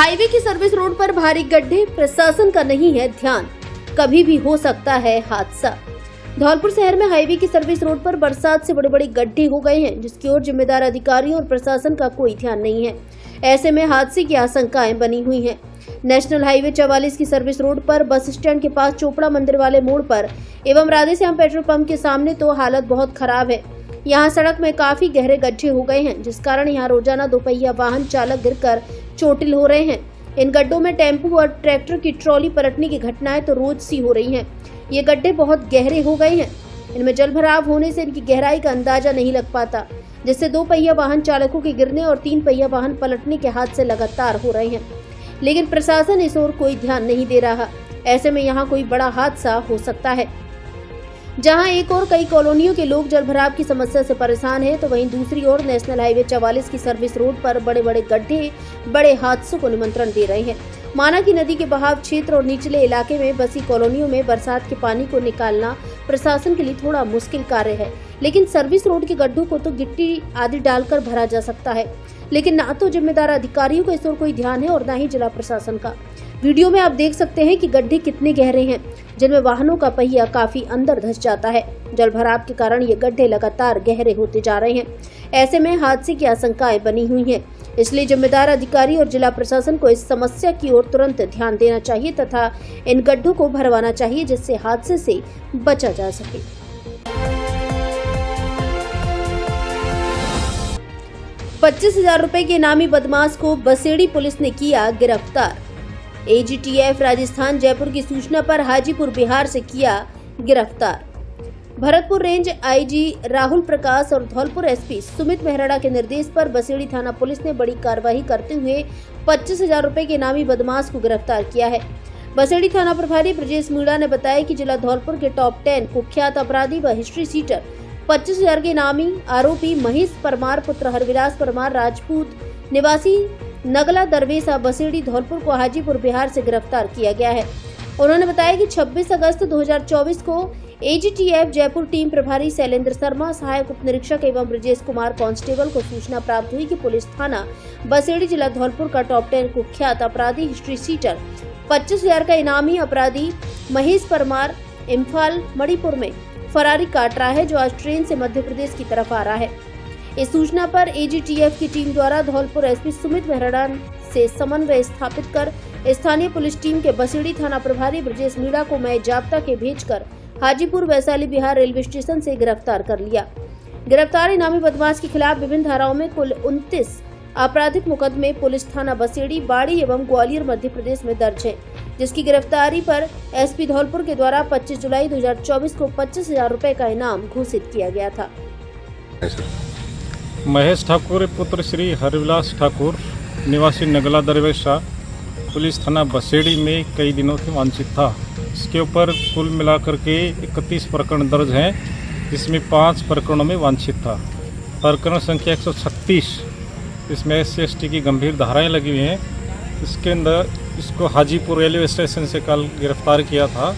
Highway की service road पर भारी गड्ढे, प्रशासन का नहीं है ध्यान, कभी भी हो सकता है हादसा। धौलपुर शहर में हाईवे की सर्विस रोड पर बरसात से बड़े बड़े गड्ढे हो गए हैं, जिसकी ओर जिम्मेदार अधिकारियों और प्रशासन का कोई ध्यान नहीं है। ऐसे में हादसे की आशंकाएं बनी हुई हैं। नेशनल हाईवे 44 की सर्विस रोड पर बस स्टैंड के पास चोपड़ा मंदिर वाले मोड़ पर एवं राधेश्याम पेट्रोल पंप के सामने तो हालत बहुत खराब है। यहाँ सड़क में काफी गहरे गड्ढे हो गए हैं, जिस कारण यहाँ रोजाना दोपहिया वाहन चालक गिरकर चोटिल हो रहे हैं। इन गड्ढों में टेम्पू और ट्रैक्टर की ट्रॉली पलटने की घटनाएं तो रोज सी हो रही हैं। ये गड्ढे बहुत गहरे हो गए हैं। इनमें जलभराव होने से इनकी गहराई का अंदाजा नहीं लग पाता, जिससे दो पहिया वाहन चालकों के गिरने और तीन पहिया वाहन पलटने के हादसे लगातार हो रहे हैं। लेकिन प्रशासन इस ओर कोई ध्यान नहीं दे रहा। ऐसे में यहाँ कोई बड़ा हादसा हो सकता है। जहां एक और कई कॉलोनियों के लोग जलभराव की समस्या से परेशान हैं, तो वहीं दूसरी ओर नेशनल हाईवे 44 की सर्विस रोड पर बड़े बड़े गड्ढे बड़े हादसों को निमंत्रण दे रहे हैं। माना की नदी के बहाव क्षेत्र और निचले इलाके में बसी कॉलोनियों में बरसात के पानी को निकालना प्रशासन के लिए थोड़ा मुश्किल कार्य है, लेकिन सर्विस रोड के गड्ढों को तो गिट्टी आदि डालकर भरा जा सकता है। लेकिन ना तो जिम्मेदार अधिकारियों का इस ओर कोई ध्यान है और ना ही जिला प्रशासन का। वीडियो में आप देख सकते हैं कि गड्ढे कितने गहरे हैं, जिनमें वाहनों का पहिया काफी अंदर धंस जाता है। जलभराव के कारण ये गड्ढे लगातार गहरे होते जा रहे हैं। ऐसे में हादसे की आशंकाएं बनी हुई हैं। इसलिए जिम्मेदार अधिकारी और जिला प्रशासन को इस समस्या की ओर तुरंत ध्यान देना चाहिए तथा इन गड्ढों को भरवाना चाहिए, जिससे हादसे से बचा जा सके। 25,000 रुपए के इनामी बदमाश को बसेड़ी पुलिस ने किया गिरफ्तार। एजीटीएफ राजस्थान जयपुर की सूचना पर हाजीपुर बिहार से किया गिरफ्तार। भरतपुर रेंज आईजी राहुल प्रकाश और धौलपुर एसपी सुमित मेहराड़ा के निर्देश पर बसेड़ी थाना पुलिस ने बड़ी कार्रवाई करते हुए 25,000 रुपए के इनामी बदमाश को गिरफ्तार किया है। बसेड़ी थाना प्रभारी ब्रजेश मीणा ने बताया कि जिला धौलपुर के टॉप 10 कुख्यात अपराधी व हिस्ट्री सीटर 25,000 के इनामी आरोपी महेश परमार पुत्र हरविलास परमार राजपूत निवासी नगला दरवेसा बसेड़ी धौलपुर को हाजीपुर बिहार से गिरफ्तार किया गया है। उन्होंने बताया कि 26 अगस्त 2024 को एजीटीएफ जयपुर टीम प्रभारी शैलेंद्र शर्मा, सहायक उप निरीक्षक एवं ब्रजेश कुमार कांस्टेबल को सूचना प्राप्त हुई कि पुलिस थाना बसेड़ी जिला धौलपुर का टॉप 10 कुख्यात अपराधी हिस्ट्री सीटर 25,000 का इनामी अपराधी महेश परमार इम्फाल मणिपुर में फरारी काट रहा है, जो आज ट्रेन से मध्य प्रदेश की तरफ आ रहा है। इस सूचना पर एजीटीएफ की टीम द्वारा धौलपुर एसपी सुमित मेहराड़ा से समन्वय स्थापित कर स्थानीय पुलिस टीम के बसेड़ी थाना प्रभारी ब्रजेश मीणा को मय जाब्ता के भेजकर हाजीपुर वैशाली बिहार रेलवे स्टेशन से गिरफ्तार कर लिया। गिरफ्तार इनामी बदमाश के खिलाफ विभिन्न धाराओं में कुल 29 आपराधिक मुकदमे पुलिस थाना बसेड़ी, बाड़ी एवं ग्वालियर मध्य प्रदेश में दर्ज है, जिसकी गिरफ्तारी पर एसपी धौलपुर के द्वारा 25 जुलाई 2024 को 25,000 रुपए का इनाम घोषित किया गया था। महेश ठाकुर पुत्र श्री हरविलास ठाकुर निवासी नगला दरवेसा पुलिस थाना बसेड़ी में कई दिनों से वांछित था। इसके ऊपर कुल मिलाकर के 31 प्रकरण दर्ज हैं, जिसमें 5 प्रकरणों में वांछित था। प्रकरण संख्या 136, इसमें SC/ST की गंभीर धाराएं लगी हुई हैं। इसके अंदर इसको हाजीपुर रेलवे स्टेशन से कल गिरफ्तार किया था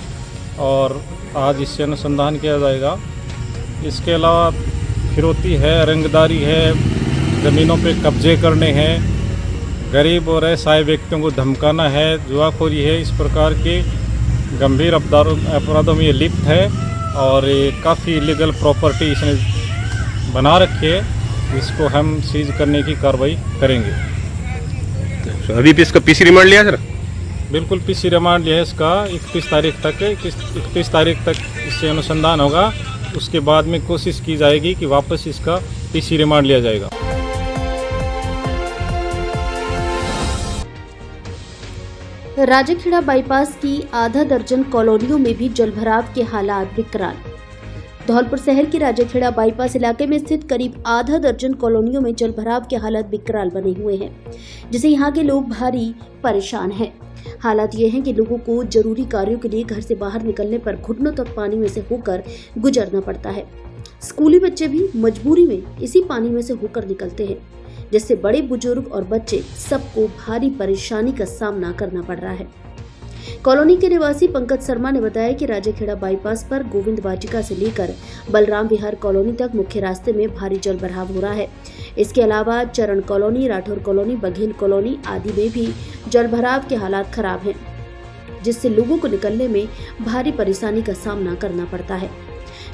और आज इससे अनुसंधान किया जाएगा। इसके अलावा फिरौती है, रंगदारी है, ज़मीनों पे कब्जे करने हैं, गरीब और असहाय व्यक्तियों को धमकाना है, जुआखोरी है। इस प्रकार के गंभीर अपराधों में ये लिप्त है और ये काफ़ी इलीगल प्रॉपर्टी इसने बना रखी है। इसको हम सीज करने की कार्रवाई करेंगे। अभी भी इसका पीसी रिमांड लिया सर? बिल्कुल पीसी रिमांड लिया है इसका। 31 तारीख तक है। 31 तारीख तक इससे अनुसंधान होगा। उसके बाद में कोशिश की जाएगी कि वापस इसका पीसी रिमांड लिया जाएगा। राजाखेड़ा बाईपास की आधा दर्जन कॉलोनियों में भी जलभराव के हालात विकराल। धौलपुर शहर की राजाखेड़ा बाईपास इलाके में स्थित करीब आधा दर्जन कॉलोनियों में जलभराव के हालात विकराल बने हुए हैं, जिसे यहाँ के लोग भारी परेशान हैं। हालात ये हैं कि लोगों को जरूरी कार्यों के लिए घर से बाहर निकलने पर घुटनों तक पानी में से होकर गुजरना पड़ता है। स्कूली बच्चे भी मजबूरी में इसी पानी में से होकर निकलते हैं, जिससे बड़े बुजुर्ग और बच्चे सबको भारी परेशानी का सामना करना पड़ रहा है। कॉलोनी के निवासी पंकज शर्मा ने बताया कि राजाखेड़ा बाईपास पर गोविंद वाटिका से लेकर बलराम विहार कॉलोनी तक मुख्य रास्ते में भारी जलभराव हो रहा है। इसके अलावा चरण colony, Rathore colony, Baghel colony आदि में भी जलभराव के हालात खराब हैं, जिससे लोगों को निकलने में भारी परेशानी का सामना करना पड़ता है।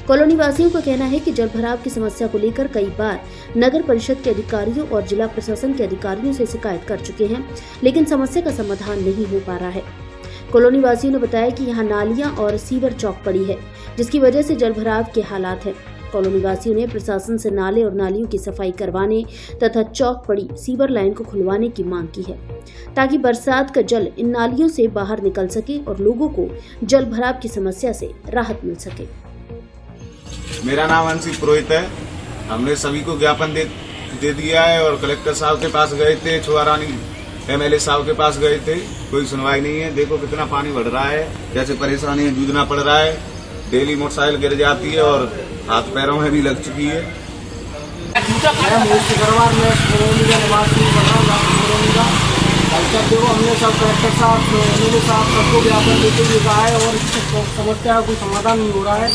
कॉलोनी वासियों का कहना है कि जलभराव की समस्या को लेकर कई बार नगर परिषद के अधिकारियों और जिला प्रशासन के अधिकारियों से शिकायत कर चुके हैं, लेकिन समस्या का समाधान नहीं हो पा रहा है। कॉलोनी वासियों ने बताया कि यहाँ नालियां और सीवर चौक पड़ी है, जिसकी वजह से जलभराव के हालात हैं। कॉलोनी वासियों ने प्रशासन से नाले और नालियों की सफाई करवाने तथा चौक पड़ी सीवर लाइन को खुलवाने की मांग की है, ताकि बरसात का जल इन नालियों से बाहर निकल सके और लोगों को जलभराव की समस्या से राहत मिल सके। मेरा नाम अंशी पुरोहित है। हमने सभी को ज्ञापन दे दिया है और कलेक्टर साहब के पास गए थे, छुआरानी एमएलए साहब के पास गए थे, कोई सुनवाई नहीं है। देखो कितना पानी बढ़ रहा है, कैसे परेशानी है, जूझना पड़ रहा है। डेली मोटरसाइकिल गिर जाती है और हाथ पैरों में भी लग चुकी है। देखो हमने सब कलेक्टर साहब, एमएलए साहब सबको ज्ञापन देते हुए कहा है और इस समस्या का कोई समाधान नहीं हो रहा है।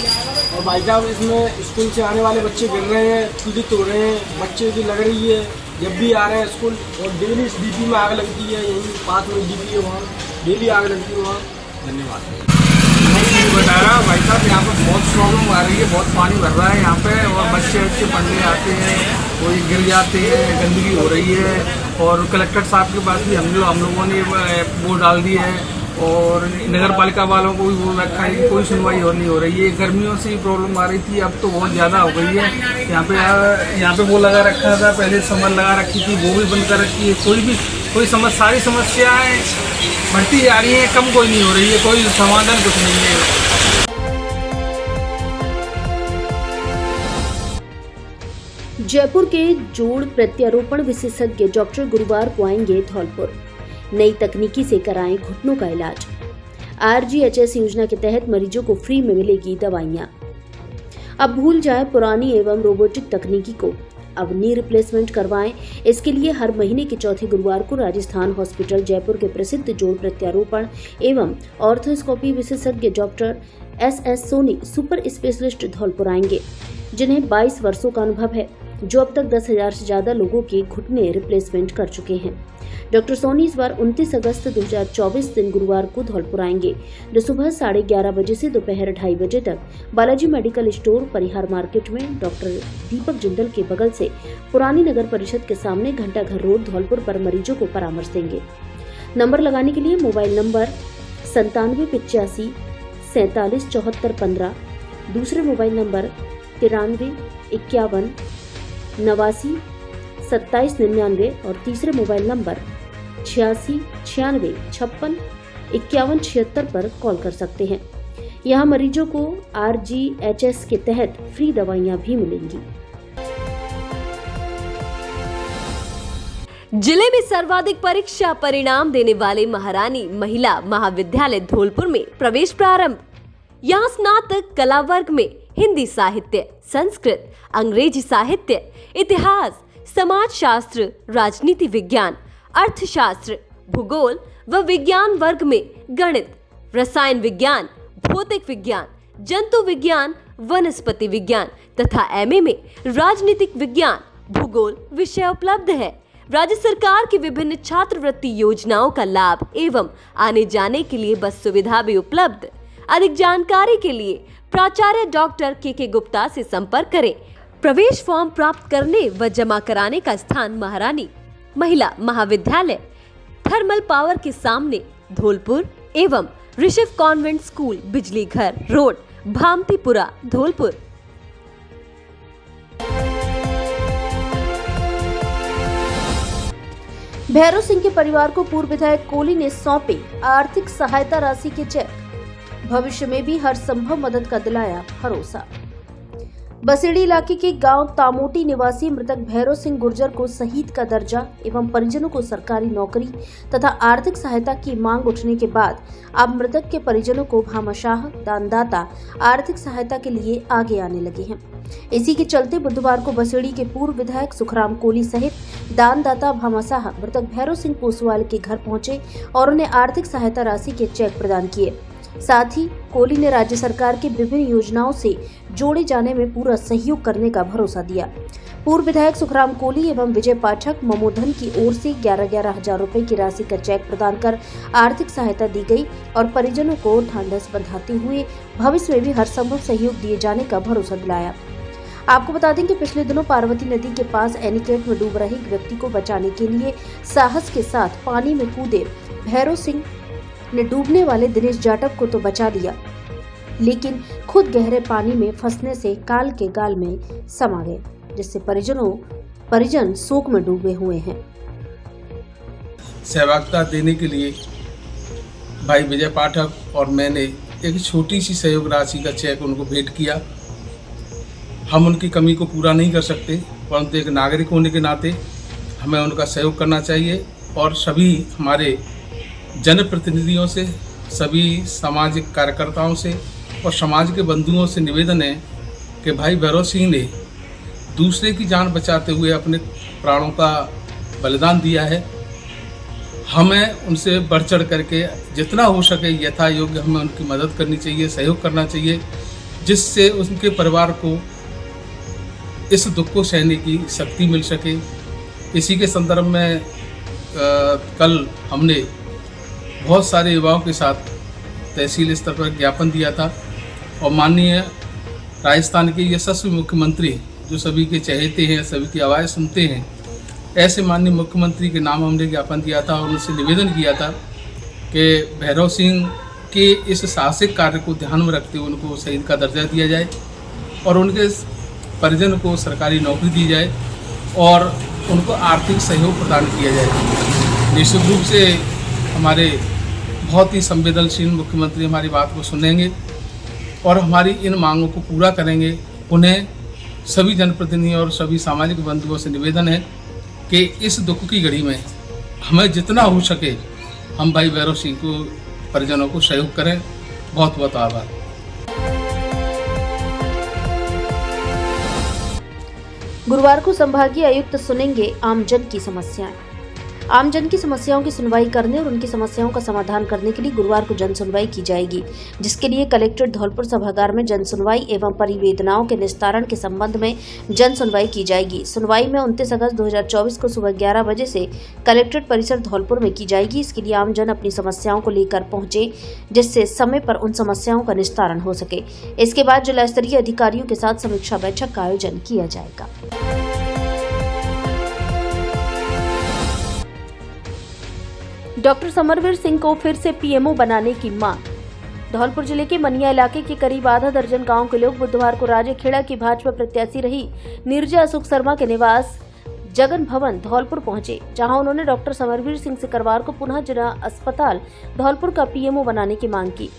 और भाई साहब इसमें स्कूल से आने वाले बच्चे गिर रहे हैं, पीड़ित हो रहे हैं, बच्चे की लग रही है जब भी आ रहे हैं स्कूल। और डेली इस डीपी में आग लगती है, यहीं पास में डीपी है, वहाँ डेली आग लगती है वहाँ। धन्यवाद। बता रहा भाई साहब, यहाँ पर बहुत प्रॉब्लम आ रही है, बहुत पानी भर रहा है यहाँ पे और बच्चे पढ़ने आते हैं, कोई गिर जाते हैं, गंदगी हो रही है। और कलेक्टर साहब के पास भी हम लोगों ने वो डाल दी है और नगर पालिका वालों को भी बोल रखा है कि कोई सुनवाई और नहीं हो रही है। गर्मियों से प्रॉब्लम आ रही थी, अब तो बहुत ज़्यादा हो गई है। यहाँ पे वो लगा रखा था, पहले समर लगा रखी थी, वो भी बंद कर रखी है। सारी समस्याएं बढ़ती जा रही है, कम कोई नहीं हो रही है, कोई समाधान कुछ नहीं है। जयपुर के जोड़ प्रत्यारोपण विशेषज्ञ डॉक्टर गुरुवार को आएंगे धौलपुर। नई तकनीकी से कराएं घुटनों का इलाज। RGHS योजना के तहत मरीजों को फ्री में मिलेगी दवाइयां। अब भूल जाए पुरानी एवं रोबोटिक तकनीकी को, अब नी रिप्लेसमेंट करवाएं। इसके लिए हर महीने के चौथे गुरुवार को राजस्थान हॉस्पिटल जयपुर के प्रसिद्ध जोड़ प्रत्यारोपण एवं ऑर्थोस्कोपी विशेषज्ञ doctor SS Soni super specialist Dholpur आएंगे, जिन्हें 22 वर्षों का अनुभव है, जो अब तक 10,000 से ज्यादा लोगों के घुटने रिप्लेसमेंट कर चुके हैं। डॉक्टर सोनी इस बार 29 अगस्त 2024 दिन गुरुवार को धौलपुर आएंगे, जो सुबह 11:30 बजे से दोपहर 2:30 बजे तक बालाजी मेडिकल स्टोर परिहार मार्केट में डॉक्टर दीपक जिंदल के बगल से पुरानी नगर परिषद के सामने घंटाघर रोड धौलपुर पर मरीजों को परामर्श देंगे। नंबर लगाने के लिए मोबाइल नंबर 9785 47 74 15, दूसरे मोबाइल नंबर 93 51 89 27 99 और तीसरे मोबाइल नंबर 86 96 56 51 76 पर कॉल कर सकते हैं। यहाँ मरीजों को RGHS के तहत फ्री दवाइयाँ भी मिलेंगी। जिले में सर्वाधिक परीक्षा परिणाम देने वाले महारानी महिला महाविद्यालय धौलपुर में प्रवेश प्रारंभ। यहाँ स्नातक कला वर्ग में हिंदी साहित्य, संस्कृत, अंग्रेजी साहित्य, इतिहास, समाज शास्त्र, राजनीति विज्ञान, अर्थशास्त्र, भूगोल व विज्ञान वर्ग में गणित, रसायन विज्ञान, भौतिक विज्ञान, जंतु विज्ञान, वनस्पति विज्ञान तथा MA में राजनीतिक विज्ञान, भूगोल विषय उपलब्ध है। राज्य सरकार की विभिन्न छात्रवृत्ति योजनाओं का लाभ एवं आने जाने के लिए बस सुविधा भी उपलब्ध। अधिक जानकारी के लिए प्राचार्य डॉक्टर KK गुप्ता से संपर्क करें। प्रवेश फॉर्म प्राप्त करने व जमा कराने का स्थान महारानी महिला महाविद्यालय, थर्मल पावर के सामने धौलपुर एवं ऋषभ कॉन्वेंट स्कूल, बिजली घर रोड, भामतीपुरा, धौलपुर। भैरव सिंह के परिवार को पूर्व विधायक कोली ने सौंपे आर्थिक सहायता राशि के चेक। भविष्य में भी हर संभव मदद का दिलाया भरोसा। बसेड़ी इलाके के गांव तामोटी निवासी मृतक भैरव सिंह गुर्जर को शहीद का दर्जा एवं परिजनों को सरकारी नौकरी तथा आर्थिक सहायता की मांग उठने के बाद अब मृतक के परिजनों को भामाशाह दानदाता आर्थिक सहायता के लिए आगे आने लगे हैं। इसी के चलते बुधवार को बसेड़ी के पूर्व विधायक सुखराम कोली सहित दानदाता भामाशाह मृतक भैरव सिंह पोसवाल के घर पहुंचे और उन्हें आर्थिक सहायता राशि के चेक प्रदान किए। साथ ही कोली ने राज्य सरकार की विभिन्न योजनाओं से जोड़े जाने में पूरा सहयोग करने का भरोसा दिया। पूर्व विधायक सुखराम कोहली एवं विजय पाठक ममोधन की ओर से 11-11 हजार रुपए की राशि का चेक प्रदान कर आर्थिक सहायता दी गई और परिजनों को ढांढस बंधाते हुए भविष्य में भी हर संभव सहयोग दिए जाने का भरोसा दिलाया। आपको बता दें कि पिछले दिनों पार्वती नदी के पास एनीकट में डूब रहे एक व्यक्ति को बचाने के लिए साहस के साथ पानी में कूदे भैरव सिंह ने डूबने वाले दिनेश जाटव को तो बचा लिया, लेकिन खुद गहरे पानी में फंसने से काल के गाल में समा गए, जिससे परिजन शोक में डूबे हुए हैं। सहभागिता देने के लिए भाई विजय पाठक और मैंने एक छोटी सी सहयोग राशि का चेक उनको भेंट किया। हम उनकी कमी को पूरा नहीं कर सकते, परंतु एक नागरिक होने के नाते हमें उनका सहयोग करना चाहिए और सभी हमारे जनप्रतिनिधियों से, सभी सामाजिक कार्यकर्ताओं से और समाज के बंधुओं से निवेदन है कि भाई भैरव सिंह ने दूसरे की जान बचाते हुए अपने प्राणों का बलिदान दिया है। हमें उनसे बढ़ चढ़ करके जितना हो सके यथा योग्य हमें उनकी मदद करनी चाहिए, सहयोग करना चाहिए, जिससे उनके परिवार को इस दुख को सहने की शक्ति मिल सके। इसी के संदर्भ में कल हमने बहुत सारे युवाओं के साथ तहसील स्तर पर ज्ञापन दिया था और माननीय राजस्थान के यशस्वी मुख्यमंत्री जो सभी के चहेते हैं, सभी की आवाज़ सुनते हैं, ऐसे माननीय मुख्यमंत्री के नाम हमने ज्ञापन दिया था और उनसे निवेदन किया था कि भैरव सिंह के इस साहसिक कार्य को ध्यान में रखते हुए उनको शहीद का दर्जा दिया जाए और उनके परिजन को सरकारी नौकरी दी जाए और उनको आर्थिक सहयोग प्रदान किया जाए। निश्चित रूप से हमारे बहुत ही संवेदनशील मुख्यमंत्री हमारी बात को सुनेंगे और हमारी इन मांगों को पूरा करेंगे। उन्हें सभी जनप्रतिनिधियों और सभी सामाजिक बंधुओं से निवेदन है कि इस दुख की घड़ी में हमें जितना हो सके हम भाई भैरव सिंह को परिजनों को सहयोग करें। बहुत बहुत आभार। गुरुवार को संभागीय आयुक्त सुनेंगे आमजन की समस्याएं। आमजन की समस्याओं की सुनवाई करने और उनकी समस्याओं का समाधान करने के लिए गुरुवार को जन सुनवाई की जाएगी, जिसके लिए कलेक्ट्रेट धौलपुर सभागार में जन सुनवाई एवं परिवेदनाओं के निस्तारण के संबंध में जन सुनवाई की जाएगी। सुनवाई में 29 अगस्त 2024 को सुबह 11 बजे से कलेक्ट्रेट परिसर धौलपुर में की जाएगी। इसके लिए आमजन अपनी समस्याओं को लेकर पहुंचे, जिससे समय पर उन समस्याओं का निस्तारण हो सके। इसके बाद जिला स्तरीय अधिकारियों के साथ समीक्षा बैठक का आयोजन किया जाएगा। डॉक्टर समरवीर सिंह को फिर से पीएमओ बनाने की मांग। धौलपुर जिले के मनिया इलाके के करीब आधा दर्जन गांव के लोग बुधवार को राजेखेड़ा की भाजपा प्रत्याशी रही नीरजा अशोक शर्मा के निवास जगन भवन धौलपुर पहुंचे, जहां उन्होंने डॉक्टर समरवीर सिंह सिकरवार को पुनः जिला अस्पताल धौलपुर का पीएमओ बनाने की मांग की।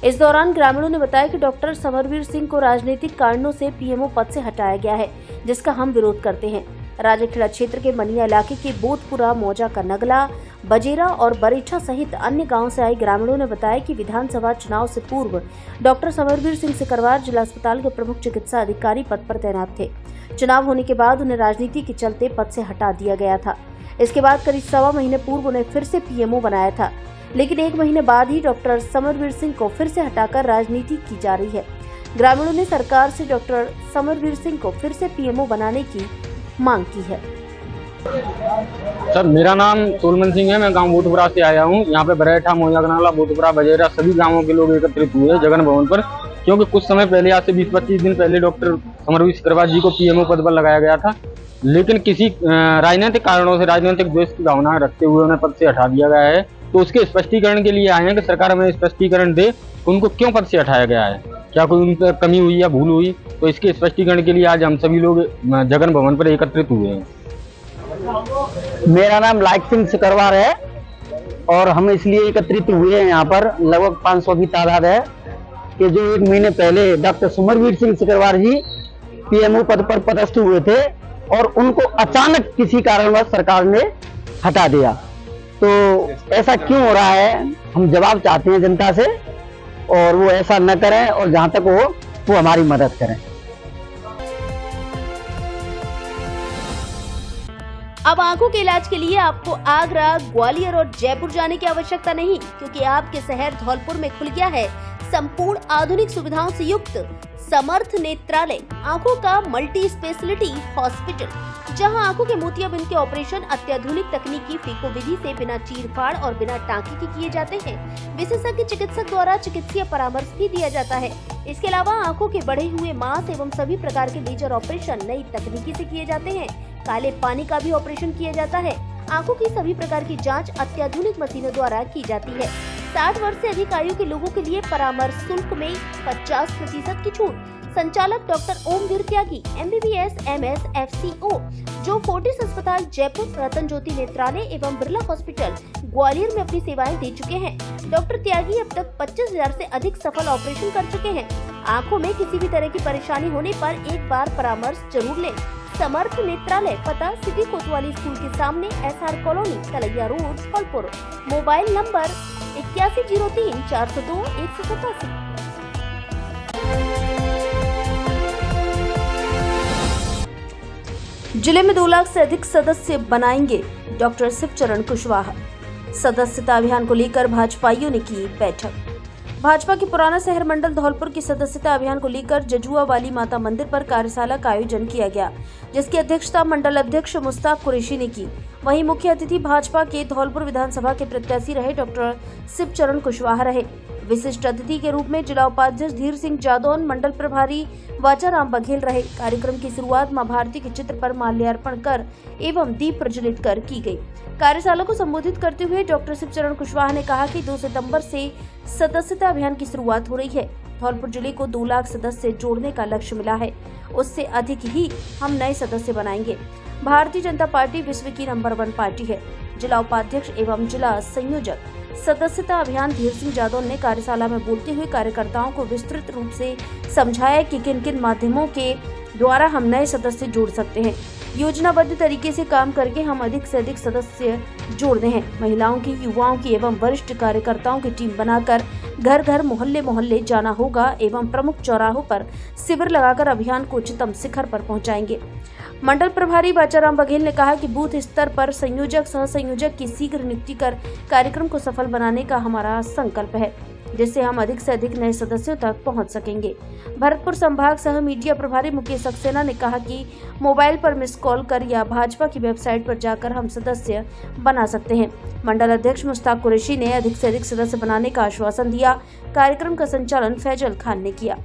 इस दौरान ग्रामीणों ने बताया कि डॉक्टर समरवीर सिंह को राजनीतिक कारणों से पीएमओ पद से हटाया गया है, जिसका हम विरोध करते हैं। राजेखेड़ा क्षेत्र के मनिया इलाके के बोधपुरा, मौजा का नगला, बजेरा और बरेठा सहित अन्य गांव से आए ग्रामीणों ने बताया कि विधानसभा चुनाव से पूर्व डॉक्टर समरवीर सिंह सिकरवार जिला अस्पताल के प्रमुख चिकित्सा अधिकारी पद पर तैनात थे। चुनाव होने के बाद उन्हें राजनीति के चलते पद से हटा दिया गया था। इसके बाद करीब 1.25 महीने पूर्व उन्हें फिर से पीएमओ बनाया था, लेकिन 1 महीने बाद ही डॉक्टर समरवीर सिंह को फिर से हटाकर राजनीति की जा रही है। ग्रामीणों ने सरकार से डॉक्टर समरवीर सिंह को फिर से पीएमओ बनाने की मांग की है। सर, मेरा नाम सोलमन सिंह है। मैं गांव बोधपुरा से आया हूं। यहाँ पे बरेठा, मौजा कनाला, बोधपुरा, बजेरा सभी गांवों के लोग एकत्रित हुए जगन भवन पर, क्योंकि कुछ समय पहले, आज से 20-25 दिन पहले डॉक्टर समरवीर सिकरवार जी को पीएमओ पद पर लगाया गया था, लेकिन किसी राजनीतिक कारणों से, राजनीतिक द्वेष की भावना रखते हुए उन्हें पद से हटा दिया गया है। तो उसके स्पष्टीकरण के लिए आए हैं कि सरकार हमें स्पष्टीकरण दे उनको क्यों पद से हटाया गया है, क्या कोई उन पर कमी हुई या भूल हुई। तो इसके स्पष्टीकरण के लिए आज हम सभी लोग जगन भवन पर एकत्रित हुए हैं। मेरा नाम लाइक सिंह सिकरवार है और हम इसलिए एकत्रित हुए हैं यहाँ पर, लगभग 500 की तादाद है, कि जो 1 महीने पहले डॉक्टर समरवीर सिंह सिकरवार जी पीएमओ पद पर पदस्थ हुए थे और उनको अचानक किसी कारणवश सरकार ने हटा दिया। तो ऐसा क्यों हो रहा है, हम जवाब चाहते हैं जनता से, और वो ऐसा न करें और जहां तक हो वो हमारी मदद करें। अब आंखों के इलाज के लिए आपको आगरा, ग्वालियर और जयपुर जाने की आवश्यकता नहीं, क्योंकि आपके शहर धौलपुर में खुल गया है संपूर्ण आधुनिक सुविधाओं से युक्त समर्थ नेत्रालय आंखों का मल्टी स्पेशलिटी हॉस्पिटल, जहां आंखों के मोतियाबिंद के ऑपरेशन अत्याधुनिक तकनीकी फीको विधि से बिना चीर-फाड़ और बिना टाँके के किए जाते हैं। विशेषज्ञ चिकित्सक द्वारा चिकित्सीय परामर्श भी दिया जाता है। इसके अलावा आंखों के बढ़े हुए मांस एवं सभी प्रकार के लेजर ऑपरेशन नई तकनीकी से किए जाते हैं। काले पानी का भी ऑपरेशन किया जाता है। आंखों की सभी प्रकार की जांच अत्याधुनिक मशीनों द्वारा की जाती है। 60 वर्ष से अधिक आयु के लोगों के लिए परामर्श शुल्क में 50% की छूट। संचालक डॉक्टर ओमवीर त्यागी MBBS MS FCO, जो फोर्टिस अस्पताल जयपुर, रतन ज्योति नेत्रालय एवं बिरला हॉस्पिटल ग्वालियर में अपनी सेवाएं दे चुके हैं। डॉक्टर त्यागी अब तक 25,000 से अधिक सफल ऑपरेशन कर चुके हैं। आंखों में किसी भी तरह की परेशानी होने पर एक बार परामर्श जरूर लें। समर्थ नेत्रालय, पता सिटी कोतवाली स्कूल के सामने, SR colony, Talaiya road, Dholpur. Mobile number 8103 402 187। जिले में 2 लाख से अधिक सदस्य बनाएंगे डॉक्टर शिवचरण कुशवाहा। सदस्यता अभियान को लेकर भाजपाइयों ने की बैठक। भाजपा के पुराना शहर मंडल धौलपुर की सदस्यता अभियान को लेकर जजुआ वाली माता मंदिर पर कार्यशाला का आयोजन किया गया, जिसकी अध्यक्षता मंडल अध्यक्ष मुश्ताक कुरैशी ने की। वहीं मुख्य अतिथि भाजपा के धौलपुर विधानसभा के प्रत्याशी रहे डॉक्टर शिवचरण कुशवाहा रहे। विशिष्ट अतिथि के रूप में जिला उपाध्यक्ष धीर सिंह जादौन, मंडल प्रभारी वाचाराम बघेल रहे। कार्यक्रम की शुरुआत मां भारती के चित्र पर माल्यार्पण कर एवं दीप प्रज्वलित कर की गई। कार्यशाला को संबोधित करते हुए डॉक्टर शिवचरण कुशवाहा ने कहा कि 2 सितंबर से सदस्यता अभियान की शुरुआत हो रही है। धौलपुर जिले को 2 लाख सदस्य जोड़ने का लक्ष्य मिला है, उससे अधिक ही हम नए सदस्य बनाएंगे। भारतीय जनता पार्टी विश्व की नंबर 1 पार्टी है। जिला उपाध्यक्ष एवं जिला संयोजक सदस्यता अभियान धीर सिंह जादौन ने कार्यशाला में बोलते हुए कार्यकर्ताओं को विस्तृत रूप से समझाया कि किन किन माध्यमों के द्वारा हम नए सदस्य जोड़ सकते हैं। योजनाबद्ध तरीके से काम करके हम अधिक से अधिक सदस्य जोड़ते हैं। महिलाओं की, युवाओं की एवं वरिष्ठ कार्यकर्ताओं की टीम बनाकर घर घर, मोहल्ले मोहल्ले जाना होगा एवं प्रमुख चौराहों पर शिविर लगाकर अभियान को उच्चतम शिखर पर पहुंचाएंगे। मंडल प्रभारी वाचाराम बघेल ने कहा कि बूथ स्तर पर संयोजक, सह संयोजक की शीघ्र नियुक्ति कर कार्यक्रम को सफल बनाने का हमारा संकल्प है, जिससे हम अधिक से अधिक नए सदस्यों तक पहुंच सकेंगे। भरतपुर संभाग सह मीडिया प्रभारी मुकेश सक्सेना ने कहा कि मोबाइल पर मिस कॉल कर या भाजपा की वेबसाइट पर जाकर हम सदस्य बना सकते हैं। मंडल अध्यक्ष मुश्ताक कुरैशी ने अधिक से अधिक सदस्य बनाने का आश्वासन दिया। कार्यक्रम का संचालन फैजल खान ने किया।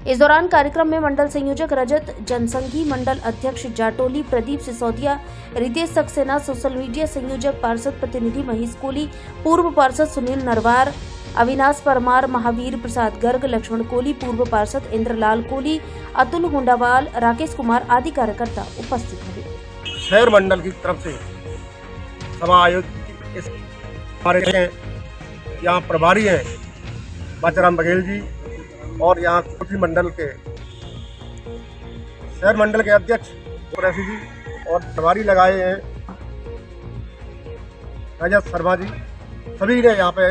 इस दौरान कार्यक्रम में मंडल संयोजक रजत, जनसंघी मंडल अध्यक्ष जाटोली प्रदीप सिसोदिया, रितेश सक्सेना, सोशल मीडिया संयोजक पार्षद प्रतिनिधि महेश कोहली, पूर्व पार्षद सुनील नरवार, अविनाश परमार, महावीर प्रसाद गर्ग, लक्ष्मण कोहली, पूर्व पार्षद इंद्रलाल कोहली, अतुल हुंडावाल, राकेश कुमार आदि कार्यकर्ता उपस्थित रहे। शहर मंडल की तरफ से सभा आयोजित इस हमारे यहाँ प्रभारी हैं वाचाराम बघेल जी और यहाँ कोठी मंडल के शहर मंडल के अध्यक्ष कुरैशी जी और प्रभारी लगाए हैं रजत शर्मा जी। सभी ने यहाँ पे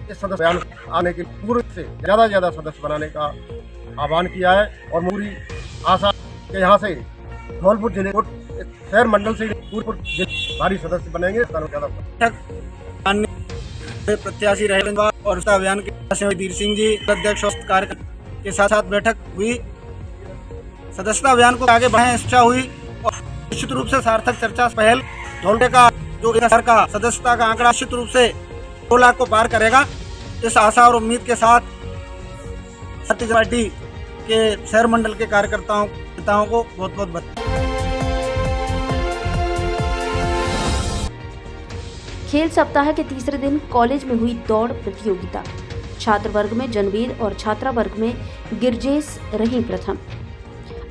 इस सदस्य अभियान आने के पूर्व से ज़्यादा सदस्य बनाने का आह्वान किया है और पूरी आशा के यहाँ से धौलपुर जिले को शहर मंडल से पूर्व भारी सदस्य बनेंगे। प्रत्याशी रहे और उस अभियान के धीर सिंह जी अध्यक्ष कार्यक्रम के साथ साथ बैठक हुई। सदस्यता अभियान को आगे बढ़ाने इच्छा हुई और निश्चित रूप से सार्थक चर्चा पहल धौलपुर का जो इस का सदस्यता का आंकड़ा निश्चित रूप से 2 लाख को पार करेगा। इस आशा और उम्मीद के साथ भारतीय जनता पार्टी के शहर मंडल के कार्यकर्ताओं को बहुत बहुत बधाई। खेल सप्ताह के तीसरे दिन कॉलेज में हुई दौड़ प्रतियोगिता। छात्र वर्ग में जनवीर और छात्रा वर्ग में गिरजेश रही प्रथम।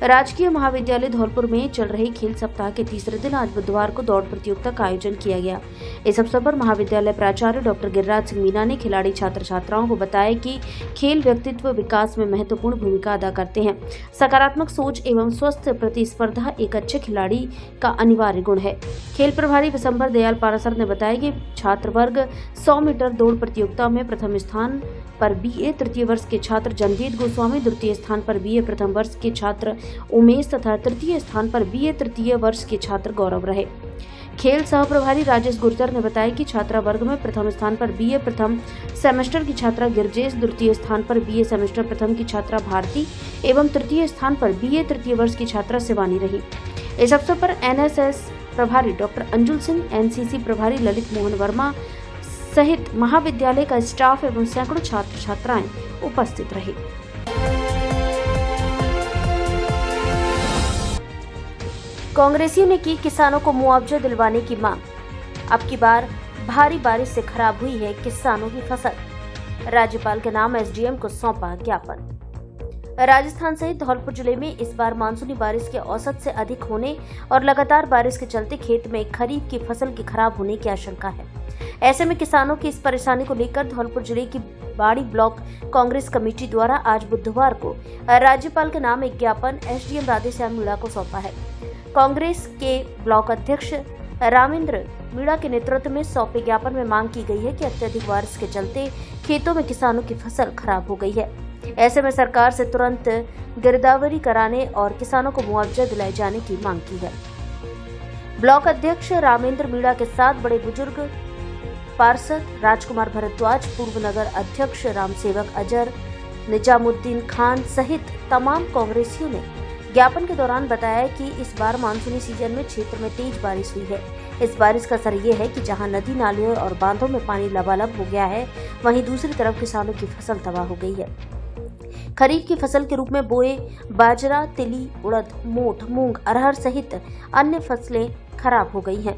राजकीय महाविद्यालय धौलपुर में चल रहे खेल सप्ताह के तीसरे दिन आज बुधवार को दौड़ प्रतियोगिता का आयोजन किया गया। इस अवसर पर महाविद्यालय प्राचार्य डॉक्टर गिरिराज सिंह मीना ने खिलाड़ी छात्र छात्राओं को बताया कि खेल व्यक्तित्व विकास में महत्वपूर्ण भूमिका अदा करते हैं। सकारात्मक सोच एवं स्वस्थ प्रतिस्पर्धा एक अच्छे खिलाड़ी का अनिवार्य गुण है। खेल प्रभारी विशंबर दयाल पारासर ने बताया कि छात्र वर्ग 100 मीटर दौड़ प्रतियोगिता में प्रथम स्थान पर BA तृतीय वर्ष के छात्र जनवीर गोस्वामी, द्वितीय स्थान पर BA प्रथम वर्ष के छात्र उमेश तथा तृतीय स्थान पर BA तृतीय वर्ष के छात्र गौरव रहे। खेल सह प्रभारी राजेश गुर्जर ने बताया कि छात्रा वर्ग में प्रथम स्थान पर बीए प्रथम सेमेस्टर की छात्रा गिरजेश, द्वितीय स्थान पर बीए सेमेस्टर प्रथम की छात्रा भारती एवं तृतीय स्थान पर बीए तृतीय वर्ष की छात्रा शिवानी रही। इस अवसर पर एनएसएस प्रभारी डॉक्टर अंजुल सिंह, एनसीसी प्रभारी ललित मोहन वर्मा सहित महाविद्यालय का स्टाफ एवं सैकड़ों छात्र छात्राएं उपस्थित रहे। कांग्रेसियों ने की किसानों को मुआवजा दिलवाने की मांग। अब की बार भारी बारिश से खराब हुई है किसानों की फसल। राज्यपाल के नाम एसडीएम को सौंपा ज्ञापन। राजस्थान सहित धौलपुर जिले में इस बार मानसूनी बारिश के औसत से अधिक होने और लगातार बारिश के चलते खेत में खरीफ की फसल के खराब होने की आशंका है। ऐसे में किसानों की इस परेशानी को लेकर धौलपुर जिले की बाड़ी ब्लॉक कांग्रेस कमेटी द्वारा आज बुधवार को राज्यपाल के नाम एक ज्ञापन एसडीएम राधेश्याम मीणा को सौंपा है। कांग्रेस के ब्लॉक अध्यक्ष रामेंद्र मीणा के नेतृत्व में सौंपे ज्ञापन में मांग की गई है कि अत्यधिक बारिश के चलते खेतों में किसानों की फसल खराब हो गई है। ऐसे में सरकार से तुरंत गिरदावरी कराने और किसानों को मुआवजा दिलाए जाने की मांग की है। ब्लॉक अध्यक्ष रामेंद्र मीणा के साथ बड़े बुजुर्ग पार्षद राजकुमार भारद्वाज, पूर्व नगर अध्यक्ष रामसेवक अजर, निजामुद्दीन खान सहित तमाम कांग्रेसियों ने ज्ञापन के दौरान बताया कि इस बार मानसूनी सीजन में क्षेत्र में तेज बारिश हुई है। इस बारिश का असर ये है कि जहां नदी नालियों और बांधों में पानी लबालब हो गया है, वहीं दूसरी तरफ किसानों की फसल तबाह हो गई है। खरीफ की फसल के रूप में बोए बाजरा, तिली, उड़द, मोठ, मूंग, अरहर सहित अन्य फसलें खराब हो गई हैं।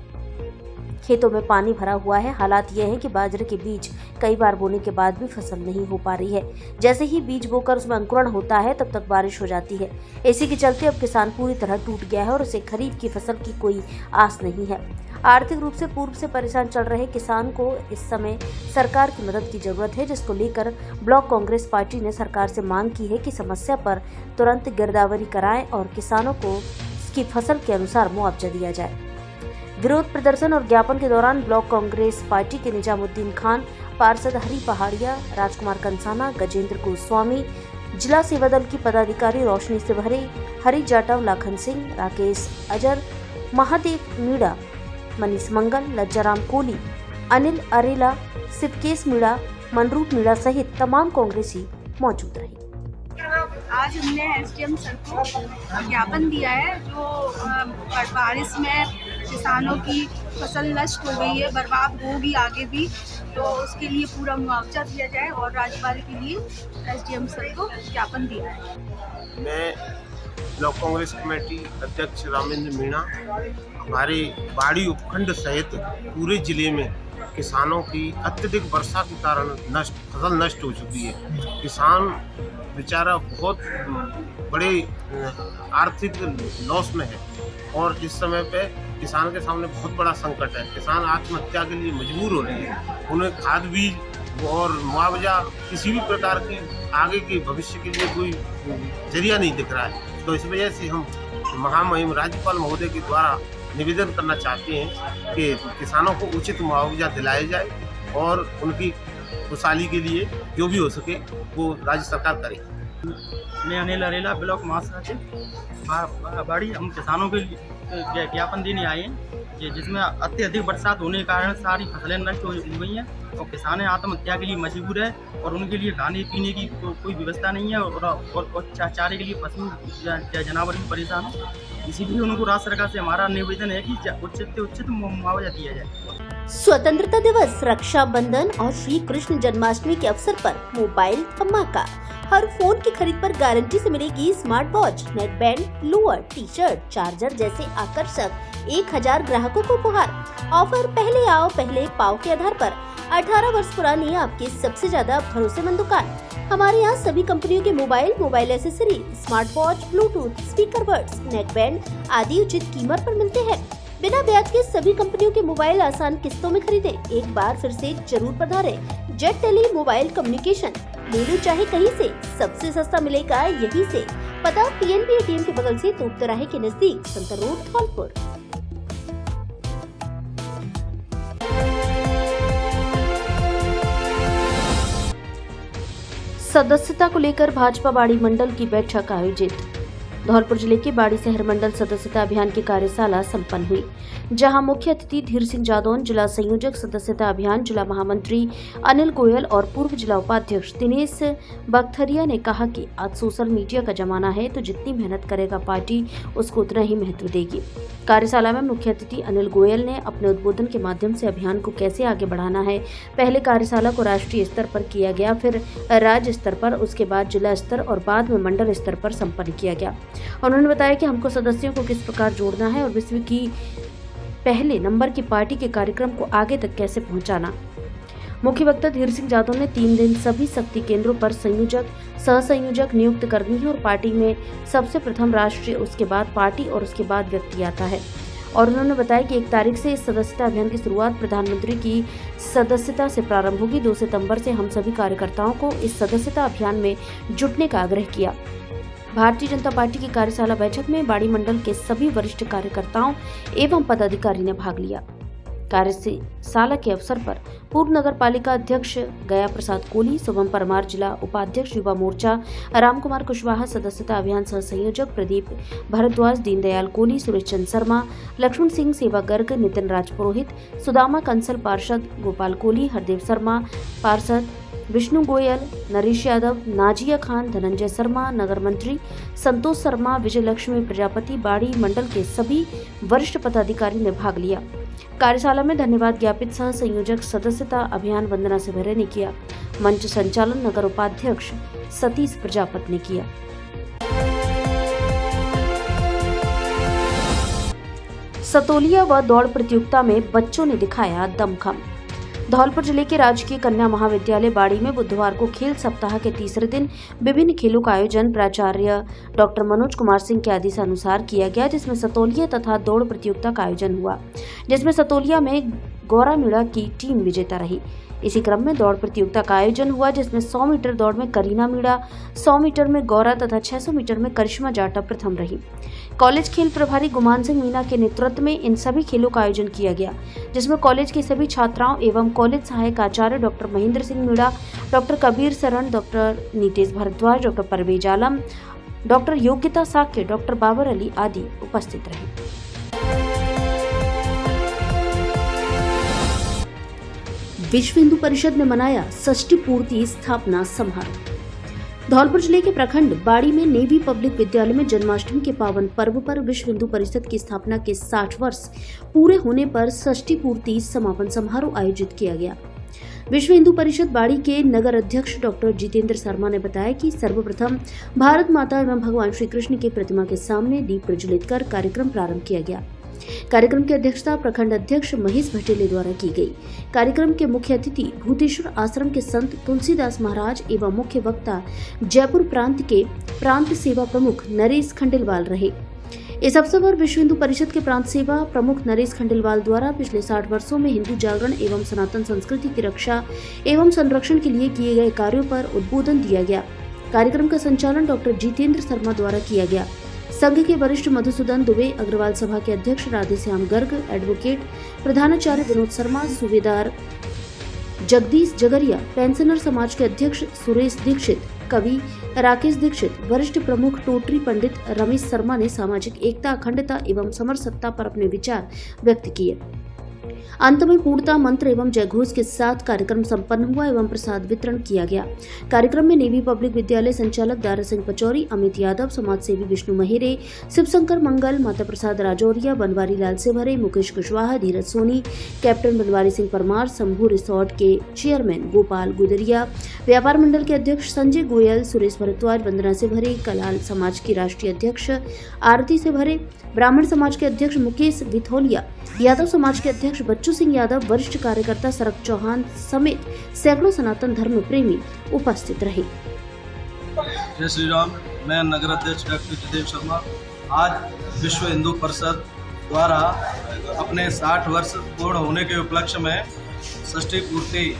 खेतों में पानी भरा हुआ है। हालात यह है कि बाजरे के बीज कई बार बोने के बाद भी फसल नहीं हो पा रही है। जैसे ही बीज बोकर उसमें अंकुरण होता है तब तक बारिश हो जाती है। इसी के चलते अब किसान पूरी तरह टूट गया है और उसे खरीफ की फसल की कोई आस नहीं है। आर्थिक रूप से पूर्व से परेशान चल रहे किसान को इस समय सरकार की मदद की जरूरत है, जिसको लेकर ब्लॉक कांग्रेस पार्टी ने सरकार से मांग की है कि समस्या पर तुरंत गिरदावरी कराएं और किसानों को उसकी फसल के अनुसार मुआवजा दिया जाए। विरोध प्रदर्शन और ज्ञापन के दौरान ब्लॉक कांग्रेस पार्टी के निजामुद्दीन खान, पार्षद हरि पहाड़िया, राजकुमार कंसाना, गजेंद्र गोस्वामी, जिला सेवा दल की पदाधिकारी रोशनी सिवहरे, हरि जाटव, लाखन सिंह, राकेश अजर, महादेव मीणा, मनीष मंगल, लज्जाराम कोली, अनिल अरेला, शिवकेश मीणा, मनरूप मीणा सहित तमाम कांग्रेसी मौजूद रहे। आज हमने एसडीएम सर को ज्ञापन दिया है जो बारिश में किसानों की फसल नष्ट हो गई है, बर्बाद होगी आगे भी, तो उसके लिए पूरा मुआवजा दिया जाए और राज्यपाल के लिए एसडीएम सर को ज्ञापन दिया है। मैं ब्लॉक कांग्रेस कमेटी अध्यक्ष रामेंद्र मीणा, हमारे बाड़ी उपखंड सहित पूरे जिले में किसानों की अत्यधिक वर्षा के कारण फसल नष्ट हो चुकी है। किसान बेचारा बहुत बड़े आर्थिक लॉस में है और इस समय पे किसान के सामने बहुत बड़ा संकट है। किसान आत्महत्या के लिए मजबूर हो रहे हैं। उन्हें खाद बीज और मुआवजा किसी भी प्रकार की आगे के भविष्य के लिए कोई जरिया नहीं दिख रहा है। तो इस वजह से हम महामहिम राज्यपाल महोदय के द्वारा निवेदन करना चाहते हैं कि किसानों को उचित मुआवजा दिलाया जाए और उनकी खुशहाली के लिए जो भी हो सके वो राज्य सरकार करे। मैं अनिल अरेला, ब्लॉक महासचिव बाड़ी। हम किसानों के लिए ज्ञापन देने आए हैं कि जिसमें अत्यधिक बरसात होने के कारण सारी फसलें नष्ट हो गई हैं और किसान आत्महत्या के लिए मजबूर है और उनके लिए खाने पीने की कोई व्यवस्था नहीं है और चारे के लिए पशु जानवर भी परेशान हैं। इसीलिए उनको राज्य सरकार से हमारा निवेदन है कि उचित मुआवजा दिया जाए। स्वतंत्रता दिवस, रक्षाबंधन और श्री कृष्ण जन्माष्टमी के अवसर पर मोबाइल धमाका। हर फोन की खरीद पर गारंटी से मिलेगी smart watch, neck band, lower, T shirt, charger जैसे आकर्षक 1000 ग्राहकों को उपहार। ऑफर पहले आओ पहले पाओ के आधार पर 18 वर्ष पुरानी आपकी सबसे ज्यादा भरोसेमंद दुकान। हमारे यहाँ सभी कंपनियों के mobile accessory, smart watch, Bluetooth, speaker buds, neck band आदि उचित कीमत पर मिलते हैं। बिना ब्याज के सभी कंपनियों के मोबाइल आसान किस्तों में खरीदें। एक बार फिर से जरूर पधारें। जेट टेली मोबाइल कम्युनिकेशन, ले लो चाहे कहीं से, सबसे सस्ता मिलेगा यहीं से। पता पीएनबी एटीएम के बगल से तोप तिराहे के नजदीक, संतर रोड, धौलपुर। सदस्यता को लेकर भाजपा बाड़ी मंडल की बैठक आयोजित। धौलपुर जिले के बाड़ी शहर मंडल सदस्यता अभियान की कार्यशाला संपन्न हुई, जहां मुख्य अतिथि धीर सिंह जादौन, जिला संयोजक सदस्यता अभियान, जिला महामंत्री अनिल गोयल और पूर्व जिला उपाध्यक्ष दिनेश बख्तरिया ने कहा कि आज सोशल मीडिया का जमाना है, तो जितनी मेहनत करेगा पार्टी उसको उतना ही महत्व देगी। कार्यशाला में मुख्य अतिथि अनिल गोयल ने अपने उद्बोधन के माध्यम से अभियान को कैसे आगे बढ़ाना है। पहले कार्यशाला को राष्ट्रीय स्तर पर किया गया, फिर राज्य स्तर पर, उसके बाद जिला स्तर और बाद में मंडल स्तर पर संपन्न किया गया। उन्होंने बताया कि हमको सदस्यों को किस प्रकार जोड़ना है और विश्व की पहले नंबर की पार्टी के कार्यक्रम को आगे तक कैसे पहुंचाना। मुख्य वक्ता धीर सिंह जादव ने 3 दिन सभी शक्ति केंद्रों पर संयोजक, सह संयोजक नियुक्त करनी है और पार्टी में सबसे प्रथम राष्ट्रीय, उसके बाद पार्टी और उसके बाद व्यक्ति आता है। और उन्होंने बताया कि 1 तारीख से इस सदस्यता अभियान की शुरुआत प्रधानमंत्री की सदस्यता से प्रारंभ होगी। 2 सितंबर से हम सभी कार्यकर्ताओं को इस सदस्यता अभियान में जुटने का आग्रह किया। भारतीय जनता पार्टी की कार्यशाला बैठक में बाड़ी मंडल के सभी वरिष्ठ कार्यकर्ताओं एवं पदाधिकारी ने भाग लिया। कार्यशाला के अवसर पर पूर्व नगर पालिका अध्यक्ष गया प्रसाद कोली, शुभम परमार जिला उपाध्यक्ष युवा मोर्चा, राम कुमार कुशवाहा सदस्यता अभियान सह संयोजक, प्रदीप भारद्वाज, दीनदयाल कोली, सुरेश चंद्र शर्मा, लक्ष्मण सिंह सेवा गर्ग, नितिन राज पुरोहित, सुदामा कंसल पार्षद, गोपाल कोली, हरदेव शर्मा पार्षद, विष्णु गोयल, नरेश यादव, नाजिया खान, धनंजय शर्मा, नगर मंत्री संतोष शर्मा, विजय लक्ष्मी प्रजापति, बाड़ी मंडल के सभी वरिष्ठ पदाधिकारी ने भाग लिया। कार्यशाला में धन्यवाद ज्ञापित सह संयोजक सदस्यता अभियान वंदना सिभरे ने किया। मंच संचालन नगर उपाध्यक्ष सतीश प्रजापति ने किया। सतोलिया व दौड़ प्रतियोगिता में बच्चों ने दिखाया दमखम। धौलपुर जिले के राजकीय कन्या महाविद्यालय बाड़ी में बुधवार को खेल सप्ताह के तीसरे दिन विभिन्न खेलों का आयोजन प्राचार्य डॉक्टर मनोज कुमार सिंह के आदेशानुसार किया गया, जिसमें सतोलिया तथा दौड़ प्रतियोगिता का आयोजन हुआ, जिसमें सतोलिया में गौरा मीणा की टीम विजेता रही। इसी क्रम में दौड़ प्रतियोगिता का आयोजन हुआ, जिसमें 100 मीटर दौड़ में करीना मीणा, 100 मीटर में गौरा तथा 600 मीटर में करिश्मा जाटव प्रथम रही। कॉलेज खेल प्रभारी गुमान सिंह मीणा के नेतृत्व में इन सभी खेलों का आयोजन किया गया, जिसमें कॉलेज की सभी छात्राओं एवं कॉलेज सहायक आचार्य डॉक्टर महेंद्र सिंह मीणा, डॉक्टर कबीर शरण, doctor Nitesh Bhardwaj, doctor Parvez Alam, doctor योग्यता साक्य, डॉक्टर बाबर अली आदि उपस्थित रहे। विश्व हिंदू परिषद ने मनाया षष्ठी पूर्ति स्थापना समारोह। धौलपुर जिले के प्रखंड बाड़ी में नेवी पब्लिक विद्यालय में जन्माष्टमी के पावन पर्व पर विश्व हिंदू परिषद की स्थापना के 60 वर्ष पूरे होने पर षष्ठी पूर्ति समापन समारोह आयोजित किया गया। विश्व हिंदू परिषद बाड़ी के नगर अध्यक्ष डॉक्टर जितेंद्र शर्मा ने बताया कि सर्वप्रथम भारत माता एवं भगवान श्री कृष्ण की प्रतिमा के सामने दीप प्रज्वलित कर कार्यक्रम प्रारंभ किया गया। कार्यक्रम की अध्यक्षता प्रखंड अध्यक्ष महेश भटेले द्वारा की गई। कार्यक्रम के मुख्य अतिथि भूतेश्वर आश्रम के संत तुलसीदास महाराज एवं मुख्य वक्ता जयपुर प्रांत के प्रांत सेवा प्रमुख नरेश खंडेलवाल रहे। इस अवसर पर विश्व हिंदू परिषद के प्रांत सेवा प्रमुख नरेश खंडेलवाल द्वारा पिछले 60 वर्षों में हिंदू जागरण एवं सनातन संस्कृति की रक्षा एवं संरक्षण के लिए किए गए कार्यों पर उद्बोधन दिया गया। कार्यक्रम का संचालन डॉक्टर जितेंद्र शर्मा द्वारा किया गया। संघ के वरिष्ठ मधुसूदन दुबे, अग्रवाल सभा के अध्यक्ष राधेश्याम गर्ग, एडवोकेट प्रधानाचार्य विनोद शर्मा, सूबेदार जगदीश जगरिया, पेंशनर समाज के अध्यक्ष सुरेश दीक्षित, कवि राकेश दीक्षित, वरिष्ठ प्रमुख टोटरी पंडित रमेश शर्मा ने सामाजिक एकता, अखंडता एवं समरसत्ता पर अपने विचार व्यक्त किए। अंत में पूर्णता मंत्र एवं जयघोष के साथ कार्यक्रम संपन्न हुआ एवं प्रसाद वितरण किया गया। कार्यक्रम में नेवी पब्लिक विद्यालय संचालक दारा सिंह पचौरी, अमित यादव, समाजसेवी विष्णु महेरे, शिवशंकर मंगल, माता प्रसाद राजौरिया, बनवारी लाल सिभरे, मुकेश कुशवाहा, धीरज सोनी, कैप्टन बनवारी सिंह परमार, शंभू रिसोर्ट के चेयरमैन गोपाल गुदरिया, व्यापार मंडल के अध्यक्ष संजय गोयल, सुरेश भारद्वाज, वंदना सिभरे, कलाल समाज की राष्ट्रीय अध्यक्ष आरती सिभरे, ब्राह्मण समाज के अध्यक्ष मुकेश विथोलिया, यादव समाज के अध्यक्ष बच्चू सिंह यादव, वरिष्ठ कार्यकर्ता सरक चौहान समेत सैकड़ों सनातन धर्म प्रेमी उपस्थित रहे। जय श्री राम। मैं नगर अध्यक्ष डॉक्टर जितेंद्र शर्मा आज विश्व हिंदू परिषद द्वारा अपने 60 वर्ष पूर्ण होने के उपलक्ष्य में षष्ठी पूर्ति